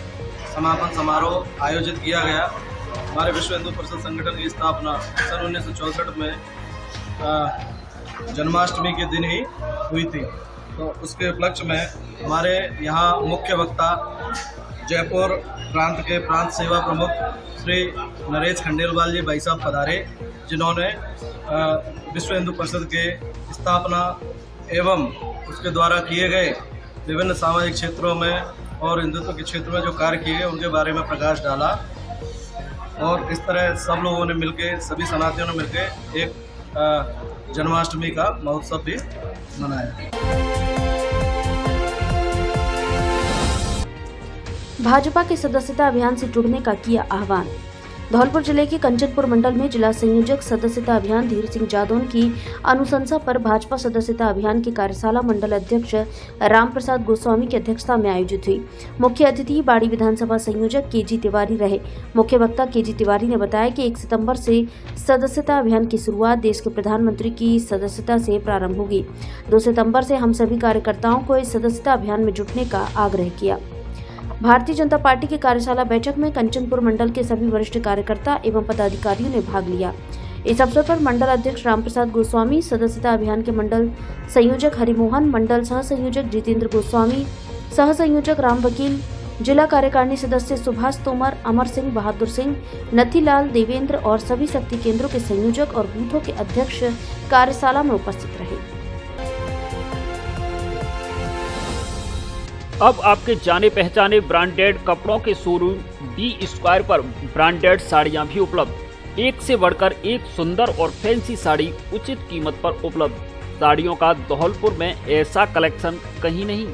समापन समारोह आयोजित किया गया। हमारे विश्व हिंदू परिषद संगठन की स्थापना सन 1964 में जन्माष्टमी के दिन ही हुई थी। तो उसके उपलक्ष्य में हमारे यहाँ मुख्य वक्ता जयपुर प्रांत के प्रांत सेवा प्रमुख श्री नरेश खंडेलवाल जी भाई साहब पधारे, जिन्होंने विश्व हिंदू परिषद के स्थापना एवं उसके द्वारा किए गए विभिन्न सामाजिक क्षेत्रों में और हिंदुत्व के क्षेत्र में जो कार्य किए गए उनके बारे में प्रकाश डाला और इस तरह सब लोगों ने मिलकर, सभी सनातनियों ने मिलकर एक जन्माष्टमी का महोत्सव भी मनाया। भाजपा के सदस्यता अभियान से जुड़ने का किया आह्वान। धौलपुर जिले के कंचनपुर मंडल में जिला संयोजक सदस्यता अभियान धीर सिंह जादौन की अनुशंसा पर भाजपा सदस्यता अभियान की कार्यशाला मंडल अध्यक्ष राम प्रसाद गोस्वामी की अध्यक्षता में आयोजित हुई। मुख्य अतिथि बाड़ी विधानसभा संयोजक केजी तिवारी रहे। मुख्य वक्ता केजी तिवारी ने बताया कि 1 सितंबर से सदस्यता अभियान की शुरुआत देश के प्रधानमंत्री की सदस्यता से प्रारंभ होगी। 2 सितंबर से हम सभी कार्यकर्ताओं को इस सदस्यता अभियान में जुटने का आग्रह किया। भारतीय जनता पार्टी की कार्यशाला बैठक में कंचनपुर मंडल के सभी वरिष्ठ कार्यकर्ता एवं पदाधिकारियों ने भाग लिया। इस अवसर पर मंडल अध्यक्ष रामप्रसाद गोस्वामी, सदस्यता अभियान के मंडल संयोजक हरिमोहन, मंडल सह संयोजक जितेंद्र गोस्वामी, सह संयोजक राम वकील, जिला कार्यकारिणी सदस्य सुभाष तोमर, अमर सिंह, बहादुर सिंह, नथीलाल, देवेंद्र और सभी शक्ति केंद्रों के संयोजक और बूथों के अध्यक्ष कार्यशाला में उपस्थित रहे। अब आपके जाने पहचाने ब्रांडेड कपड़ों के शोरूम डी स्क्वायर पर ब्रांडेड साड़ियां भी उपलब्ध। एक से बढ़कर एक सुंदर और फैंसी साड़ी उचित कीमत पर उपलब्ध। साड़ियों का धौलपुर में ऐसा कलेक्शन कहीं नहीं।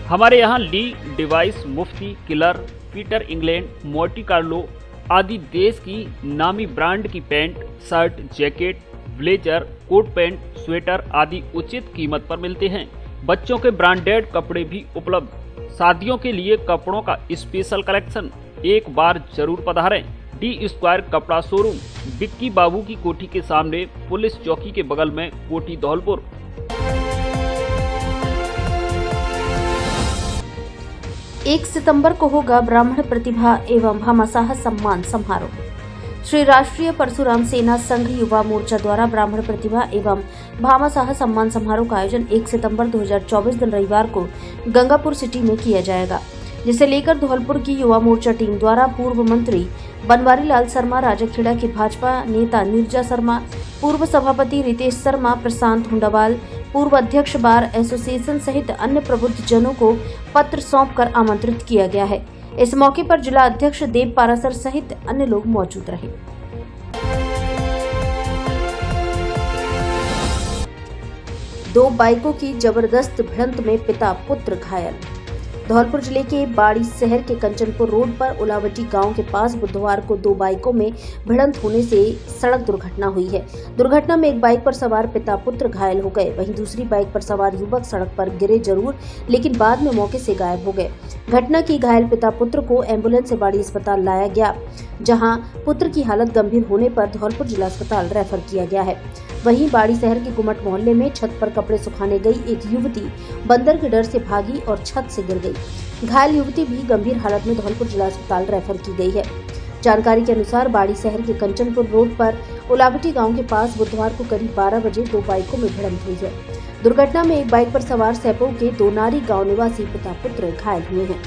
हमारे यहाँ ली, डिवाइस, Mufti, Killer, Peter England, Monte Carlo आदि देश की नामी ब्रांड की pant, shirt, jacket, blazer, coat pant, sweater आदि उचित कीमत पर मिलते हैं। बच्चों के ब्रांडेड कपड़े भी उपलब्ध। शादियों के लिए कपड़ों का स्पेशल कलेक्शन, एक बार जरूर पधारें। डी स्क्वायर कपड़ा शोरूम, बिक्की बाबू की कोठी के सामने, पुलिस चौकी के बगल में, कोठी धौलपुर। 1 सितंबर को होगा ब्राह्मण प्रतिभा एवं भामाशाह सम्मान समारोह। श्री राष्ट्रीय परशुराम सेना संघ युवा मोर्चा द्वारा ब्राह्मण प्रतिभा एवं भामाशाह सम्मान समारोह का आयोजन 1 सितंबर 2024 दिन रविवार को गंगापुर सिटी में किया जाएगा, जिसे लेकर धौलपुर की युवा मोर्चा टीम द्वारा पूर्व मंत्री बनवारी लाल शर्मा, राजखेड़ा की भाजपा नेता नीरजा शर्मा, पूर्व सभापति रितेश शर्मा, प्रशांत हुंडावाल, पूर्व अध्यक्ष बार एसोसिएशन सहित अन्य प्रबुद्ध जनों को पत्र सौंपकर आमंत्रित किया गया है। इस मौके पर जिला अध्यक्ष देव पारासर सहित अन्य लोग मौजूद रहे। दो बाइकों की जबरदस्त भिड़ंत में पिता पुत्र घायल। धौलपुर जिले के बाड़ी शहर के कंचनपुर रोड पर उलावटी गांव के पास बुधवार को 2 बाइकों में भिड़ंत होने से सड़क दुर्घटना हुई है। दुर्घटना में एक बाइक पर सवार पिता पुत्र घायल हो गए, वहीं दूसरी बाइक पर सवार युवक सड़क पर गिरे जरूर, लेकिन बाद में मौके से गायब हो गए। घटना की घायल पिता पुत्र को एम्बुलेंस से बाड़ी अस्पताल लाया गया, जहाँ पुत्र की हालत गंभीर होने पर धौलपुर जिला अस्पताल रेफर किया गया है। वहीं बाड़ी शहर के गुमट मोहल्ले में छत पर कपड़े सुखाने गई एक युवती बंदर के डर से भागी और छत से गिर गई। घायल युवती भी गंभीर हालत में धौलपुर जिला अस्पताल रेफर की गई है। जानकारी के अनुसार बाड़ी शहर के कंचनपुर रोड पर उलावटी गांव के पास बुधवार को करीब 12 बजे 2 बाइकों में भिड़ंत हुई है। दुर्घटना में एक बाइक पर सवार सैपो के दोनारी गाँव निवासी पिता पुत्र घायल हुए हैं।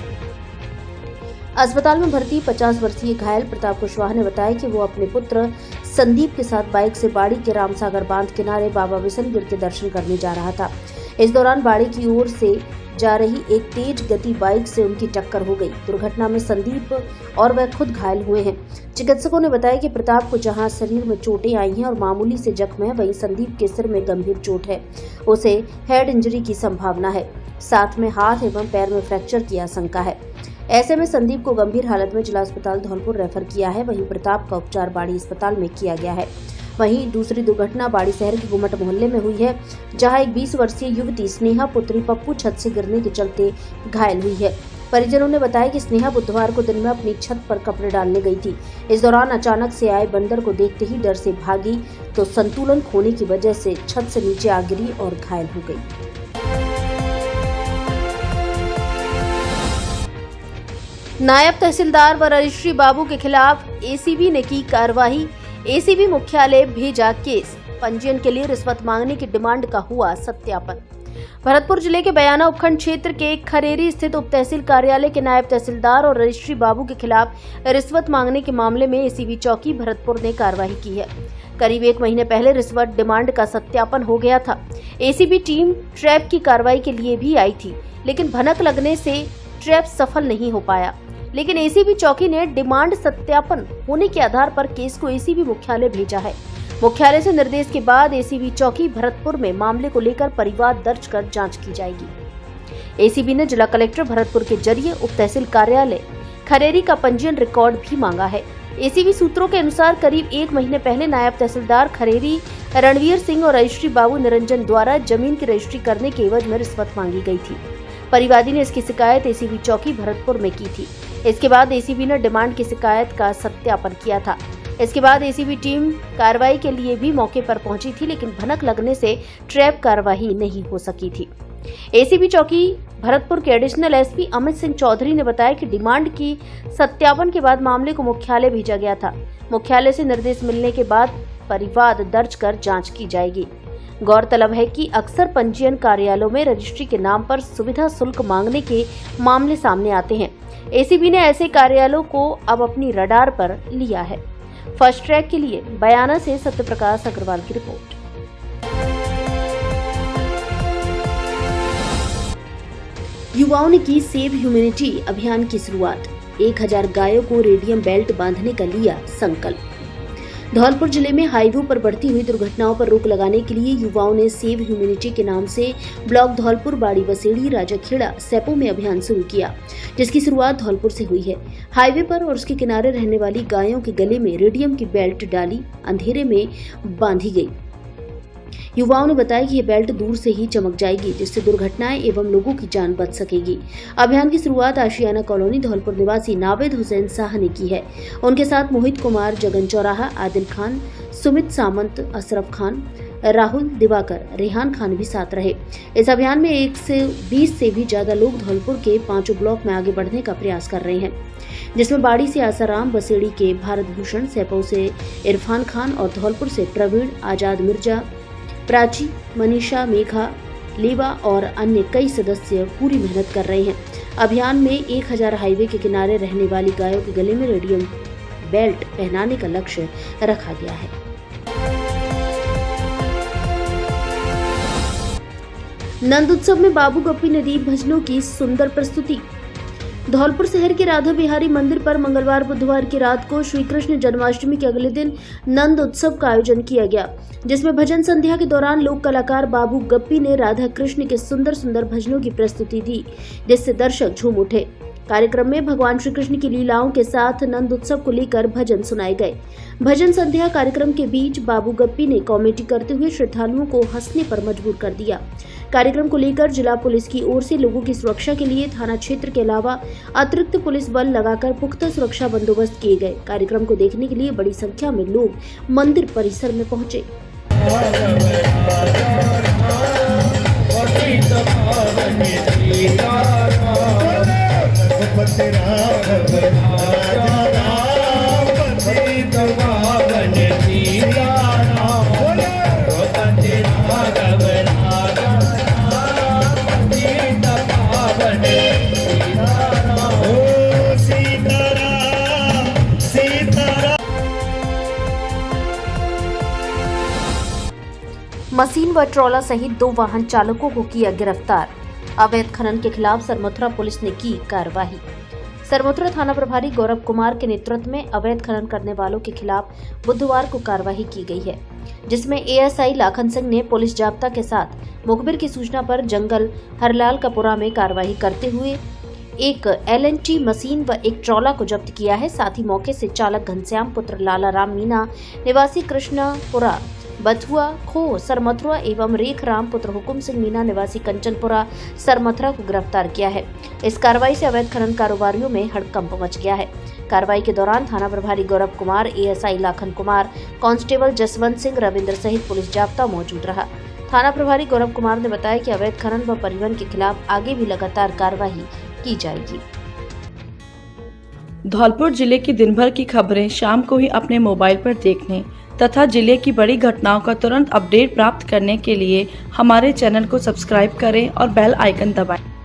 अस्पताल में भर्ती 50 वर्षीय घायल प्रताप कुशवाहा ने बताया कि वो अपने पुत्र संदीप के साथ बाइक से बाड़ी के रामसागर बांध किनारे बाबा विशनगिर के दर्शन करने जा रहा था। इस दौरान बाड़ी की ओर से जा रही एक तेज गति बाइक से उनकी टक्कर हो गई। दुर्घटना में संदीप और वह खुद घायल हुए हैं। चिकित्सकों ने बताया कि प्रताप को जहां शरीर में चोटें आई हैं और मामूली से जख्म है, वहीं संदीप के सिर में गंभीर चोट है। उसे हेड इंजरी की संभावना है, साथ में हाथ एवं पैर में फ्रैक्चर की आशंका है। ऐसे में संदीप को गंभीर हालत में जिला अस्पताल धौलपुर रेफर किया है, वहीं प्रताप का उपचार बाड़ी अस्पताल में किया गया है। वहीं दूसरी दुर्घटना बाड़ी शहर के गुमट मोहल्ले में हुई है, जहां एक 20 वर्षीय युवती स्नेहा पुत्री पप्पू छत से गिरने के चलते घायल हुई है। परिजनों ने बताया कि स्नेहा बुधवार को दिन में अपनी छत पर कपड़े डालने गई थी। इस दौरान अचानक से आए बंदर को देखते ही डर से भागी तो संतुलन खोने की वजह से छत से नीचे आ गिरी और घायल हो गई। नायब तहसीलदार व रजिस्ट्री बाबू के खिलाफ एसीबी ने की कार्रवाई। एसीबी मुख्यालय भेजा केस। पंजीयन के लिए रिश्वत मांगने की डिमांड का हुआ सत्यापन। भरतपुर जिले के बयाना उपखंड क्षेत्र के खरेरी स्थित उप तहसील कार्यालय के नायब तहसीलदार और रजिस्ट्री बाबू के खिलाफ रिश्वत मांगने के मामले में एसीबी चौकी भरतपुर ने कार्रवाई की है। करीब 1 महीने पहले रिश्वत डिमांड का सत्यापन हो गया था। एसीबी टीम ट्रैप की कार्रवाई के लिए भी आई थी, लेकिन भनक लगने से ट्रैप सफल नहीं हो पाया। लेकिन एसीबी चौकी ने डिमांड सत्यापन होने के आधार पर केस को एसीबी मुख्यालय भेजा है। मुख्यालय से निर्देश के बाद एसीबी चौकी भरतपुर में मामले को लेकर परिवाद दर्ज कर जांच की जाएगी। एसीबी ने जिला कलेक्टर भरतपुर के जरिए उप तहसील कार्यालय खरेरी का पंजीयन रिकॉर्ड भी मांगा है। एसीबी सूत्रों के अनुसार करीब 1 महीने पहले नायब तहसीलदार खरेरी रणवीर सिंह और रजिस्ट्री बाबू निरंजन द्वारा जमीन की रजिस्ट्री करने के एवज में रिश्वत मांगी गई थी। परिवादी ने इसकी शिकायत एसीबी चौकी भरतपुर में की थी। इसके बाद एसीबी ने डिमांड की शिकायत का सत्यापन किया था। इसके बाद एसीबी टीम कार्रवाई के लिए भी मौके पर पहुंची थी, लेकिन भनक लगने से ट्रैप कार्रवाई नहीं हो सकी थी। एसीबी चौकी भरतपुर के एडिशनल एसपी अमित सिंह चौधरी ने बताया कि डिमांड की सत्यापन के बाद मामले को मुख्यालय भेजा गया था। मुख्यालय से निर्देश मिलने के बाद परिवाद दर्ज कर जांच की जाएगी। गौरतलब है कि अक्सर पंजीयन कार्यालयों में रजिस्ट्री के नाम पर सुविधा शुल्क मांगने के मामले सामने आते हैं। एसीबी ने ऐसे कार्यालयों को अब अपनी रडार पर लिया है। फर्स्ट ट्रैक के लिए बयाना से सत्यप्रकाश अग्रवाल की रिपोर्ट। युवाओं ने की सेव ह्यूमैनिटी अभियान की शुरुआत। 1000 गायों को रेडियम बेल्ट बांधने का लिया संकल्प। धौलपुर जिले में हाईवे पर बढ़ती हुई दुर्घटनाओं पर रोक लगाने के लिए युवाओं ने सेव ह्यूमैनिटी के नाम से ब्लॉक धौलपुर, बाड़ी बसेड़ी, राजाखेड़ा, सेपो में अभियान शुरू किया, जिसकी शुरुआत धौलपुर से हुई है। हाईवे पर और उसके किनारे रहने वाली गायों के गले में रेडियम की बेल्ट डाली अंधेरे में बांधी गई। युवाओं ने बताया कि यह बेल्ट दूर से ही चमक जाएगी, जिससे दुर्घटनाएं एवं लोगों की जान बच सकेगी। अभियान की शुरुआत आशियाना कॉलोनी धौलपुर निवासी नावेद हुसैन शाह ने की है। उनके साथ मोहित कुमार, जगन चौराहा, आदिल खान, सुमित सामंत, अशरफ खान, राहुल, दिवाकर, रेहान खान भी साथ रहे। इस अभियान में 120 से भी ज्यादा लोग धौलपुर के 5 ब्लॉक में आगे बढ़ने का प्रयास कर रहे हैं, जिसमें बाड़ी से आसाराम, बसेड़ी के भारत भूषण, सेपो से इरफान खान और धौलपुर से प्रवीण, आजाद मिर्जा, प्राची, मनीषा, मेघा, लेवा और अन्य कई सदस्य पूरी मेहनत कर रहे हैं। अभियान में 1000 हाईवे के किनारे रहने वाली गायों के गले में रेडियम बेल्ट पहनाने का लक्ष्य रखा गया है। नंद उत्सव में बाबू गप्पी ने दी भजनों की सुंदर प्रस्तुति। धौलपुर शहर के राधा बिहारी मंदिर पर मंगलवार बुधवार की रात को श्री कृष्ण जन्माष्टमी के अगले दिन नंद उत्सव का आयोजन किया गया, जिसमें भजन संध्या के दौरान लोक कलाकार बाबू गप्पी ने राधा कृष्ण के सुंदर सुंदर भजनों की प्रस्तुति दी, जिससे दर्शक झूम उठे। कार्यक्रम में भगवान श्री कृष्ण की लीलाओं के साथ नंद उत्सव को लेकर भजन सुनाए गए। भजन संध्या कार्यक्रम के बीच बाबू गप्पी ने कॉमेडी करते हुए श्रद्धालुओं को हंसने पर मजबूर कर दिया। कार्यक्रम को लेकर जिला पुलिस की ओर से लोगों की सुरक्षा के लिए थाना क्षेत्र के अलावा अतिरिक्त पुलिस बल लगाकर पुख्ता सुरक्षा बंदोबस्त किए गए। कार्यक्रम को देखने के लिए बड़ी संख्या में लोग मंदिर परिसर में पहुंचे। मशीन व ट्रॉला सहित 2 वाहन चालकों को किया गिरफ्तार। अवैध खनन के खिलाफ सरमथुरा पुलिस ने की कार्रवाई। सरमथुरा थाना प्रभारी गौरव कुमार के नेतृत्व में अवैध खनन करने वालों के खिलाफ बुधवार को कार्रवाई की गई है, जिसमें एएसआई लाखन सिंह ने पुलिस जाब्ता के साथ मुखबिर की सूचना पर जंगल हरलाल कपुरा में कार्रवाई करते हुए एक LNT मशीन व एक ट्रॉला को जब्त किया है। साथ ही मौके से चालक घनश्याम पुत्र लाला राम मीना निवासी कृष्णपुरा बथुआ खो सरमथुरा एवं रेख राम पुत्र हुकुम सिंह मीना निवासी कंचनपुरा सरमथुरा को गिरफ्तार किया है। इस कार्रवाई से अवैध खनन कारोबारियों में हड़कंप मच गया है। कार्रवाई के दौरान थाना प्रभारी गौरव कुमार, एएसआई लाखन कुमार, कांस्टेबल जसवंत सिंह, रविंद्र सहित पुलिस जाब्ता मौजूद रहा। थाना प्रभारी गौरव कुमार ने बताया कि अवैध खनन व परिवहन के खिलाफ आगे भी लगातार कार्रवाई की जाएगी। धौलपुर जिले की दिन भर की खबरें शाम को ही अपने मोबाइल पर देखने तथा जिले की बड़ी घटनाओं का तुरंत अपडेट प्राप्त करने के लिए हमारे चैनल को सब्सक्राइब करें और बेल आइकन दबाएं।